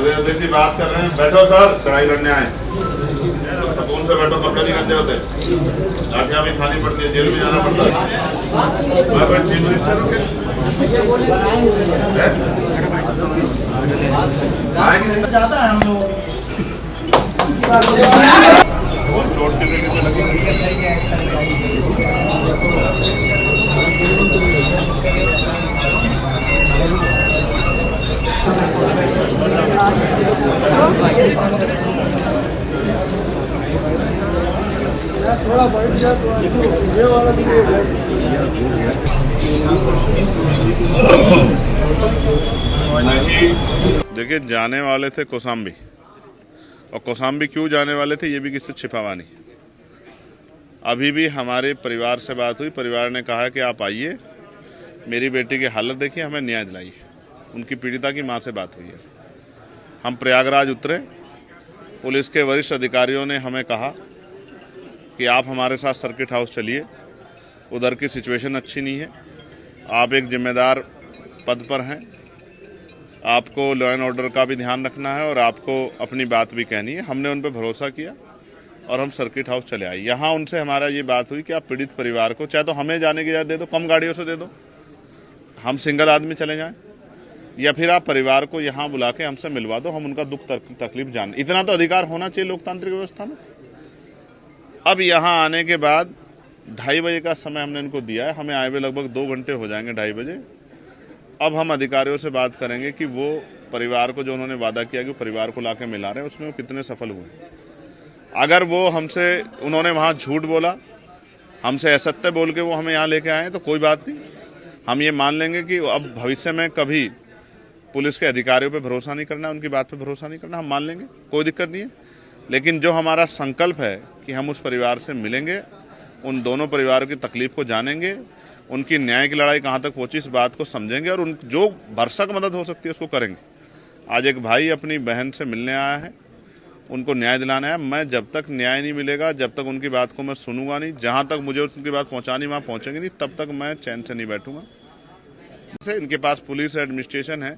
अध्यक्ष जी बात कर रहे हैं, बैठो सर, लड़ाई लड़ने आए, सुकून से बैठो, कपड़े नहीं गंदे होते, लाठियां भी खानी पड़ती है, जेल में जाना पड़ता है। कोई चीफ मिनिस्टर हो क्या? ज्यादा है हम लोग चोट की जगह से लगी थोड़ा बढ़ गया तो ये वाला भी देखिए, जाने वाले थे कौशाम्बी, और कौशाम्बी क्यों जाने वाले थे ये भी किससे छिपा हुआ नहीं। अभी भी हमारे परिवार से बात हुई, परिवार ने कहा कि आप आइए, मेरी बेटी की हालत देखिए, हमें न्याय दिलाइए। उनकी पीड़िता की मां से बात हुई है। हम प्रयागराज उतरे, पुलिस के वरिष्ठ अधिकारियों ने हमें कहा कि आप हमारे साथ सर्किट हाउस चलिए, उधर की सिचुएशन अच्छी नहीं है, आप एक जिम्मेदार पद पर हैं, आपको लॉ एंड ऑर्डर का भी ध्यान रखना है और आपको अपनी बात भी कहनी है। हमने उन पर भरोसा किया और हम सर्किट हाउस चले आए। यहाँ उनसे हमारा ये बात हुई कि आप पीड़ित परिवार को चाहे तो हमें जाने की इजाज़त दे दो, कम गाड़ियों से दे दो, हम सिंगल आदमी चले जाएं, या फिर आप परिवार को यहाँ बुला के हमसे मिलवा दो, हम उनका दुख तकलीफ जान। इतना तो अधिकार होना चाहिए लोकतांत्रिक व्यवस्था में। अब यहाँ आने के बाद 2:30 बजे का समय हमने इनको दिया है, हमें आए हुए लगभग 2 घंटे हो जाएंगे, 2:30 बजे। अब हम अधिकारियों से बात करेंगे कि वो परिवार को जो उन्होंने वादा किया कि परिवार को लाके मिला रहे हैं, उसमें वो कितने सफल हुए। अगर वो हमसे, उन्होंने वहाँ झूठ बोला, हमसे असत्य बोल के वो हमें यहाँ लेके आए तो कोई बात नहीं, हम ये मान लेंगे कि अब भविष्य में कभी पुलिस के अधिकारियों पे भरोसा नहीं करना, उनकी बात पे भरोसा नहीं करना, हम मान लेंगे, कोई दिक्कत नहीं है। लेकिन जो हमारा संकल्प है कि हम उस परिवार से मिलेंगे, उन दोनों परिवारों की तकलीफ को जानेंगे, उनकी न्याय की लड़ाई कहाँ तक पहुँची इस बात को समझेंगे और उन जो भरसक मदद हो सकती है उसको करेंगे। आज एक भाई अपनी बहन से मिलने आया है, उनको न्याय दिलाना है। मैं जब तक न्याय नहीं मिलेगा, जब तक उनकी बात को मैं सुनूंगा नहीं, जहाँ तक मुझे उनकी बात पहुँचानी वहाँ पहुँचेंगे नहीं, तब तक मैं चैन से नहीं बैठूंगा। इनके पास पुलिस एडमिनिस्ट्रेशन है,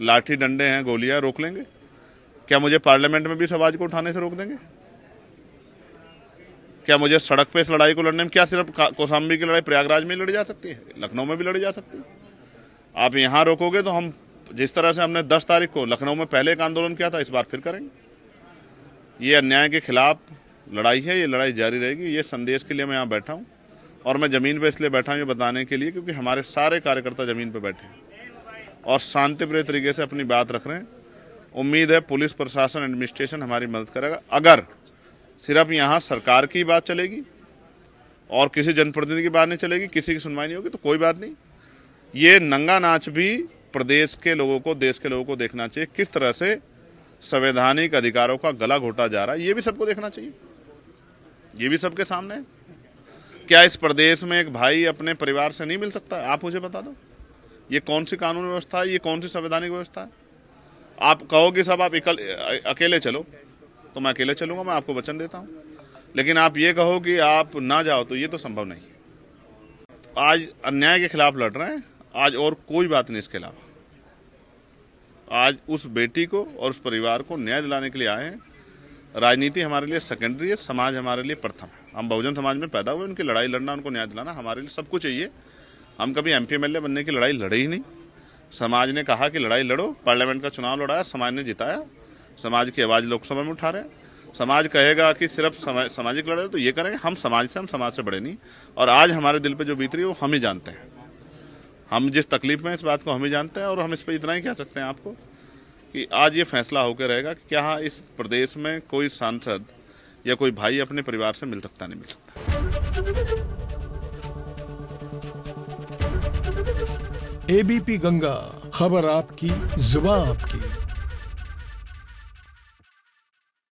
लाठी डंडे हैं, गोलियां, रोक लेंगे क्या? मुझे पार्लियामेंट में भी इस आवाज को उठाने से रोक देंगे क्या? मुझे सड़क पे इस लड़ाई को लड़ने में क्या सिर्फ कौशाम्बी की लड़ाई प्रयागराज में लड़ी जा सकती है? लखनऊ में भी लड़ी जा सकती है। आप यहाँ रोकोगे तो हम जिस तरह से हमने 10 तारीख को लखनऊ में पहले एक आंदोलन किया था, इस बार फिर करेंगे। ये अन्याय के खिलाफ लड़ाई है, ये लड़ाई जारी रहेगी। ये संदेश के लिए मैं यहाँ बैठा हूँ और मैं ज़मीन पर इसलिए बैठा हूँ ये बताने के लिए क्योंकि हमारे सारे कार्यकर्ता ज़मीन पर बैठे हैं और शांतिप्रिय तरीके से अपनी बात रख रहे हैं। उम्मीद है पुलिस प्रशासन एडमिनिस्ट्रेशन हमारी मदद करेगा। अगर सिर्फ यहाँ सरकार की बात चलेगी और किसी जनप्रतिनिधि की बात नहीं चलेगी, किसी की सुनवाई नहीं होगी तो कोई बात नहीं। ये नंगा नाच भी प्रदेश के लोगों को, देश के लोगों को देखना चाहिए, किस तरह से संवैधानिक अधिकारों का गला घोटा जा रहा है, ये भी सबको देखना चाहिए, ये भी सबके सामने है। क्या इस प्रदेश में एक भाई अपने परिवार से नहीं मिल सकता? आप मुझे बता दो, ये कौन सी कानून व्यवस्था है, ये कौन सी संवैधानिक व्यवस्था है? आप कहोगे सब आप अकेले चलो तो मैं अकेले चलूंगा, मैं आपको वचन देता हूं। लेकिन आप ये कहो कि आप ना जाओ तो ये तो संभव नहीं। आज अन्याय के खिलाफ लड़ रहे हैं, आज और कोई बात नहीं इसके अलावा। आज उस बेटी को और उस परिवार को न्याय दिलाने के लिए आए हैं। राजनीति हमारे लिए सेकेंडरी है, समाज हमारे लिए प्रथम है। हम बहुजन समाज में पैदा हुए, उनकी लड़ाई लड़ना, उनको न्याय दिलाना हमारे लिए सब कुछ चाहिए। हम कभी MP MLA बनने की लड़ाई लड़े ही नहीं। समाज ने कहा कि लड़ाई लड़ो, पार्लियामेंट का चुनाव लड़ाया, समाज ने जिताया, समाज की आवाज़ लोकसभा में उठा रहे हैं। समाज कहेगा कि सिर्फ सामाजिक लड़ाई तो ये करेंगे, हम समाज से बड़े नहीं। और आज हमारे दिल पे जो बीत रही है वो हम ही जानते हैं। हम जिस तकलीफ में इस बात को हम ही जानते हैं और हम इस पर इतना ही कह सकते हैं आपको कि आज ये फैसला होकर रहेगा कि क्या इस प्रदेश में कोई सांसद या कोई भाई अपने परिवार से मिल सकता, नहीं मिल सकता। ABP गंगा, खबर आपकी, जुबान आपकी।